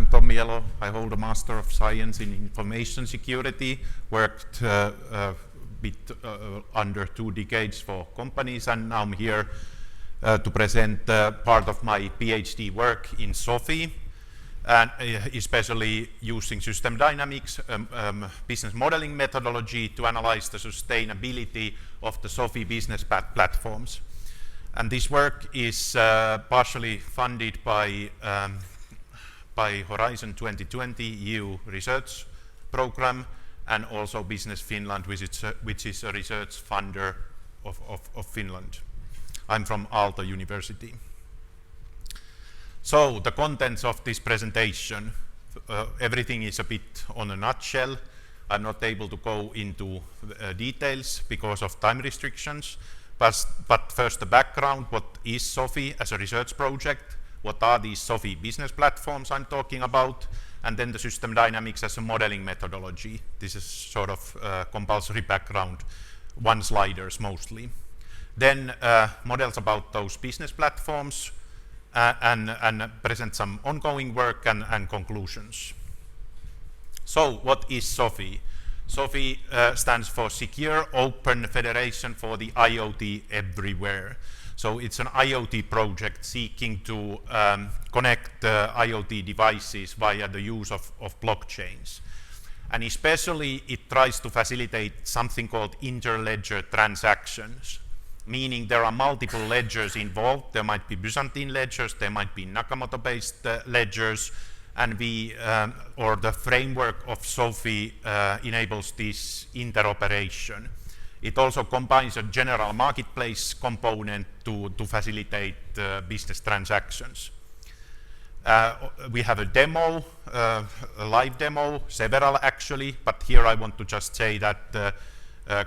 I'm Tommi Elo. I hold a Master of Science in Information Security, worked under 2 decades for companies, and now I'm here to present part of my PhD work in SOFIE, and especially using system dynamics, business modeling methodology to analyze the sustainability of the SOFIE business platforms. And this work is partially funded by Horizon 2020 EU research program, and also Business Finland, which is a research funder of Finland. I'm from Aalto University. So the contents of this presentation, everything is a bit on a nutshell. I'm not able to go into details because of time restrictions, but first the background, what is SOFIE as a research project, what are these SOFIE business platforms I'm talking about, and then the system dynamics as a modeling methodology. This is sort of compulsory background, one-sliders mostly. Then models about those business platforms, and present some ongoing work and conclusions. So what is SOFIE? SOFIE stands for Secure Open Federation for the IoT Everywhere. So it's an IoT project seeking to connect IoT devices via the use of blockchains. And especially it tries to facilitate something called interledger transactions, meaning there are multiple ledgers involved. There might be Byzantine ledgers, there might be Nakamoto-based ledgers, and the framework of SOFIE enables this interoperation. It also combines a general marketplace component to facilitate business transactions. We have a demo, a live demo, several actually, but here I want to just say that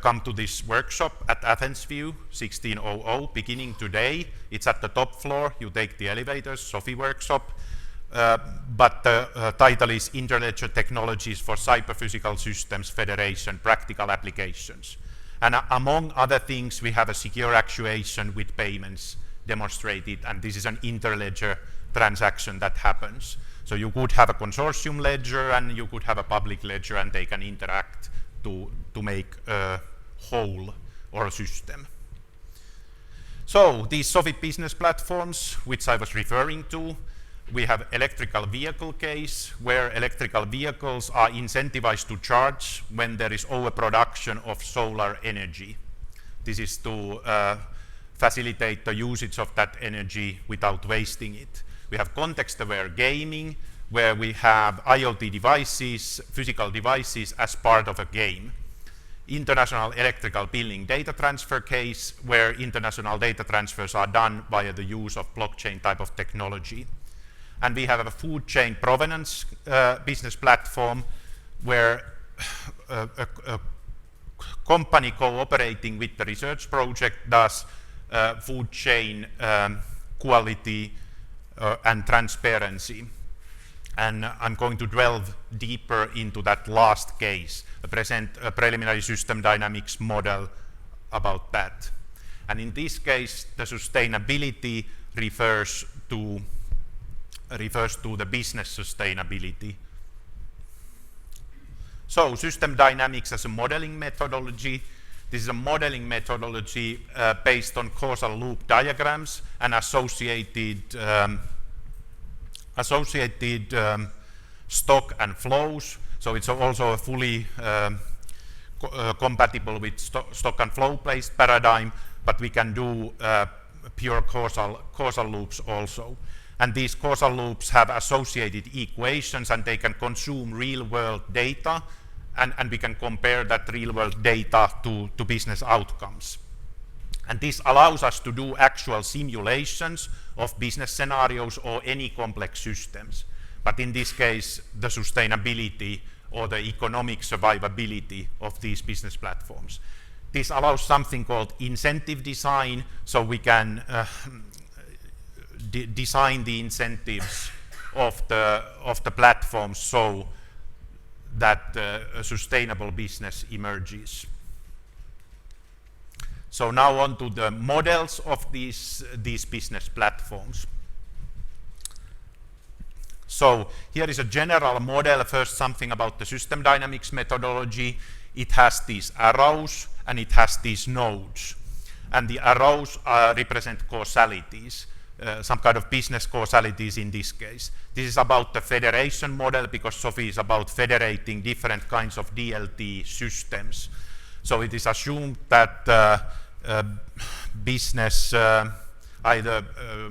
come to this workshop at Athens View 1600, beginning today. It's at the top floor. You take the elevators, SOFIE workshop. But the title is Interledger Technologies for Cyber-Physical Systems Federation Practical Applications. And among other things, we have a secure actuation with payments demonstrated, and this is an interledger transaction that happens. So you could have a consortium ledger and you could have a public ledger, and they can interact to make a whole or a system. So these SOFIE business platforms, which I was referring to, we have electrical vehicle case, where electrical vehicles are incentivized to charge when there is overproduction of solar energy. This is to facilitate the usage of that energy without wasting it. We have context-aware gaming, where we have IoT devices, physical devices as part of a game. International electrical billing data transfer case, where international data transfers are done via the use of blockchain type of technology. And we have a food chain provenance business platform, where a company cooperating with the research project does food chain quality and transparency. And I'm going to delve deeper into that last case, present a preliminary system dynamics model about that. And in this case, the sustainability refers to the business sustainability. So system dynamics as a modeling methodology. This is a modeling methodology based on causal loop diagrams and associated stock and flows. So it's also a fully compatible with stock and flow-based paradigm, but we can do pure causal loops also. And these causal loops have associated equations, and they can consume real-world data, and we can compare that real-world data to business outcomes. And this allows us to do actual simulations of business scenarios or any complex systems. But in this case, the sustainability or the economic survivability of these business platforms. This allows something called incentive design, so we can design the incentives of the platform so that a sustainable business emerges. So now on to the models of these business platforms. So here is a general model. First, something about the system dynamics methodology. It has these arrows and it has these nodes. And the arrows represent causalities, some kind of business causalities in this case. This is about the federation model because SOFIE is about federating different kinds of DLT systems. So it is assumed that business, either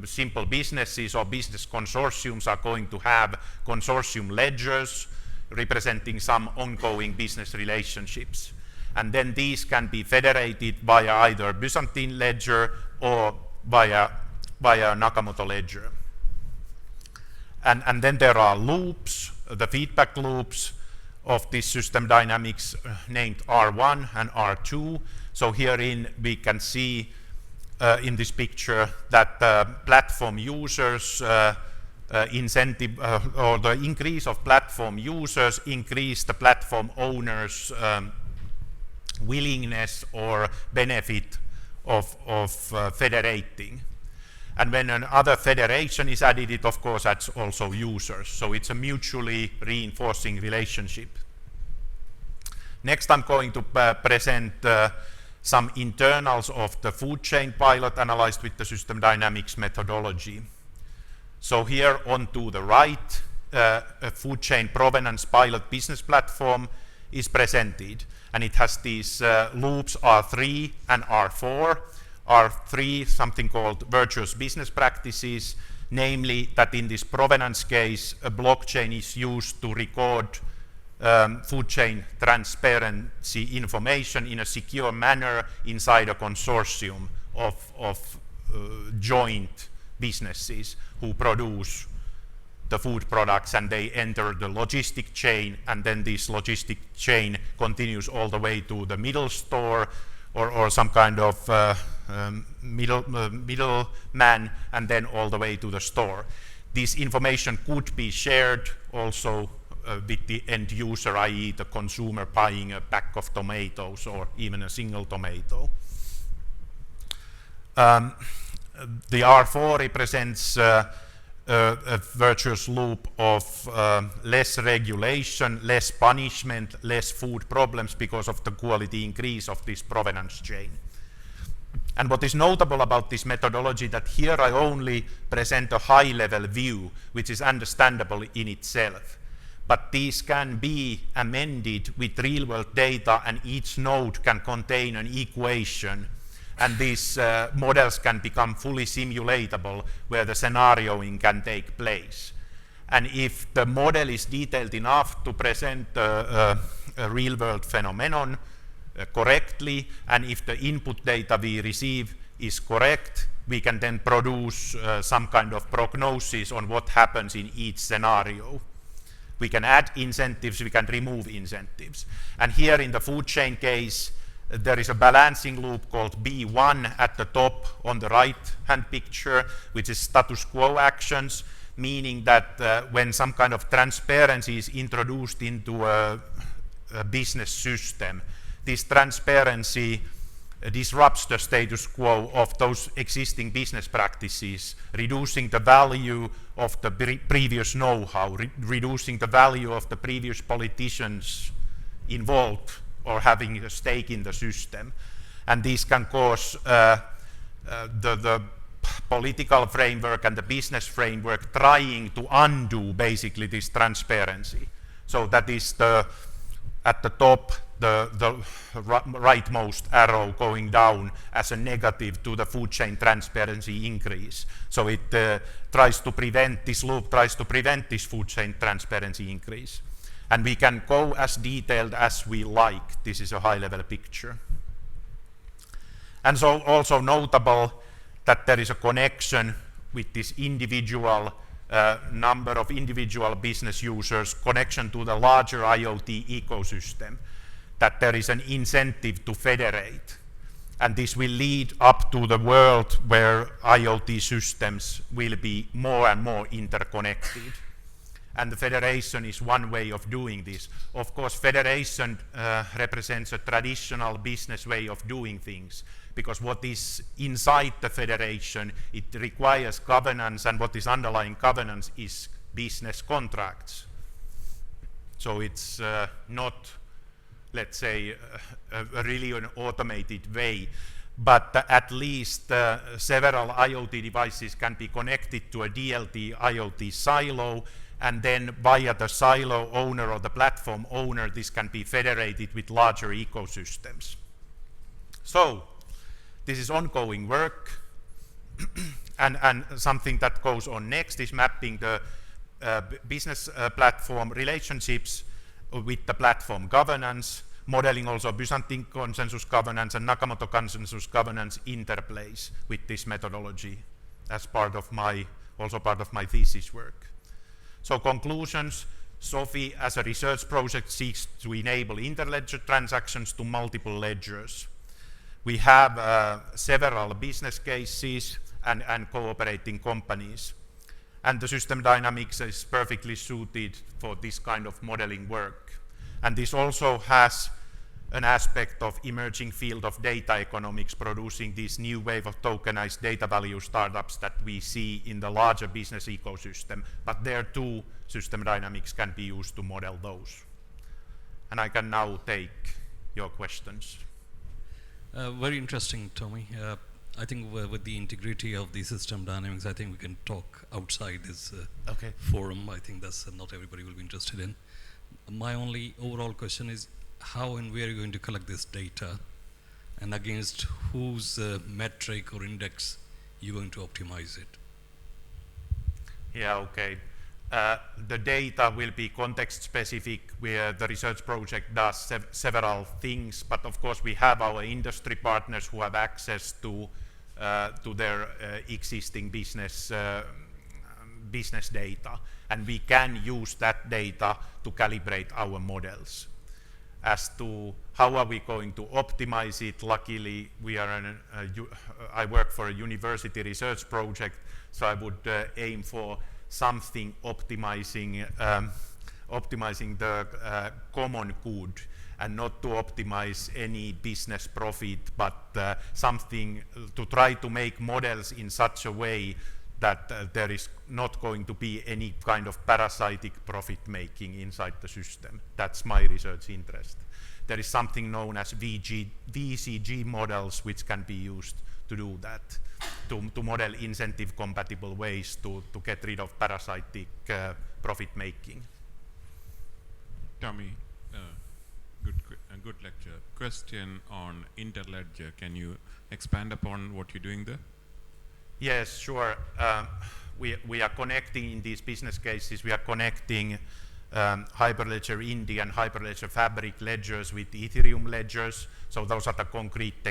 simple businesses or business consortiums are going to have consortium ledgers representing some ongoing business relationships. And then these can be federated via either Byzantine ledger or via Nakamoto ledger. And then there are loops, the feedback loops of this system dynamics named R1 and R2. So herein we can see in this picture that platform users incentive or the increase of platform users increase the platform owners' willingness or benefit of federating. And when another federation is added, it of course adds also users. So it's a mutually reinforcing relationship. Next, I'm going to present some internals of the food chain pilot analyzed with the system dynamics methodology. So here on to the right, a food chain provenance pilot business platform is presented. And it has these loops R3 and R4. R3, something called virtuous business practices, namely that in this provenance case, a blockchain is used to record food chain transparency information in a secure manner inside a consortium of joint businesses who produce the food products, and they enter the logistic chain, and then this logistic chain continues all the way to the middle store or some kind of middleman, and then all the way to the store. This information could be shared also with the end user, i.e. the consumer buying a pack of tomatoes or even a single tomato. The R4 represents a virtuous loop of less regulation, less punishment, less food problems because of the quality increase of this provenance chain. And what is notable about this methodology that here I only present a high-level view, which is understandable in itself. But these can be amended with real-world data, and each node can contain an equation. And these models can become fully simulatable, where the scenarioing can take place. And if the model is detailed enough to present a real-world phenomenon correctly, and if the input data we receive is correct, we can then produce some kind of prognosis on what happens in each scenario. We can add incentives, we can remove incentives. And here in the food chain case, there is a balancing loop called B1 at the top on the right-hand picture, which is status quo actions, meaning that when some kind of transparency is introduced into a business system, this transparency disrupts the status quo of those existing business practices, reducing the value of the previous know-how, reducing the value of the previous politicians involved or having a stake in the system. And these can cause the political framework and the business framework trying to undo basically this transparency. So that is at the top, the rightmost arrow going down as a negative to the food chain transparency increase. So it tries to prevent, this loop tries to prevent this food chain transparency increase. And we can go as detailed as we like. This is a high-level picture. And so also notable that there is a connection with this individual number of individual business users, connection to the larger IoT ecosystem, that there is an incentive to federate. And this will lead up to the world where IoT systems will be more and more interconnected. And the federation is one way of doing this. Of course, federation represents a traditional business way of doing things, because what is inside the federation, it requires governance, and what is underlying governance is business contracts. So it's not, let's say, really an automated way, but at least several IoT devices can be connected to a DLT IoT silo, and then via the silo owner or the platform owner, this can be federated with larger ecosystems. So this is ongoing work, and something that goes on next is mapping the business platform relationships with the platform governance, modeling also Byzantine consensus governance and Nakamoto consensus governance interplays with this methodology as also part of my thesis work. So conclusions: SOFIE as a research project seeks to enable interledger transactions to multiple ledgers. We have several business cases and cooperating companies. And the system dynamics is perfectly suited for this kind of modeling work. And this also has an aspect of emerging field of data economics, producing this new wave of tokenized data value startups that we see in the larger business ecosystem. But there too, system dynamics can be used to model those. And I can now take your questions. Very interesting, Tommy. I think with the integrity of the system dynamics, I think we can talk outside this forum. I think that's not everybody will be interested in. My only overall question is, how and where are you going to collect this data, and against whose metric or index you're going to optimize it? Yeah, okay. The data will be context specific, where the research project does several things, but of course we have our industry partners who have access to their existing business data, and we can use that data to calibrate our models. As to how are we going to optimize it, luckily we are I work for a university research project, so I would aim for something optimizing the common good, and not to optimize any business profit, but something to try to make models in such a way that there is not going to be any kind of parasitic profit making inside the system. That's my research interest. There is something known as VCG models, which can be used to do that, to model incentive compatible ways to get rid of parasitic profit making. Tommy, good lecture. Question on interledger. Can you expand upon what you're doing there? Yes, sure. We are connecting in these business cases, we are connecting Hyperledger Indy and Hyperledger Fabric ledgers with Ethereum ledgers. So those are the concrete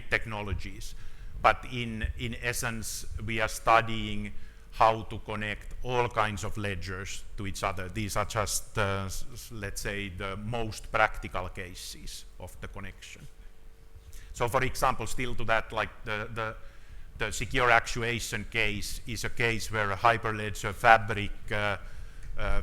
technologies. But in essence, we are studying how to connect all kinds of ledgers to each other. These are just, let's say, the most practical cases of the connection. So for example, still to that, like the secure actuation case is a case where a Hyperledger Fabric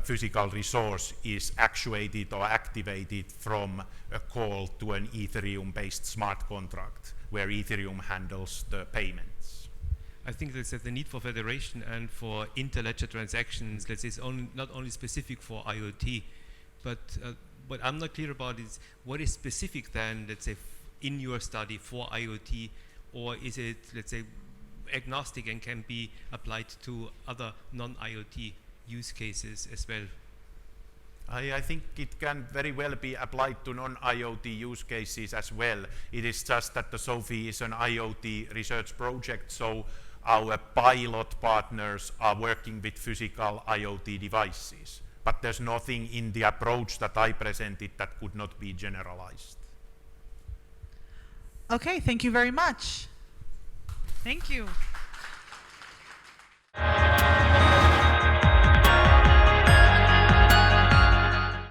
physical resource is actuated or activated from a call to an Ethereum-based smart contract, where Ethereum handles the payments. I think that the need for federation and for interledger transactions, let's say, is not only specific for IoT, but what I'm not clear about is what is specific then, let's say, in your study for IoT, or is it, let's say, agnostic and can be applied to other non-IoT use cases as well? I think it can very well be applied to non-IoT use cases as well. It is just that the SOFIE is an IoT research project, so our pilot partners are working with physical IoT devices. But there's nothing in the approach that I presented that could not be generalized. Okay, thank you very much. Thank you.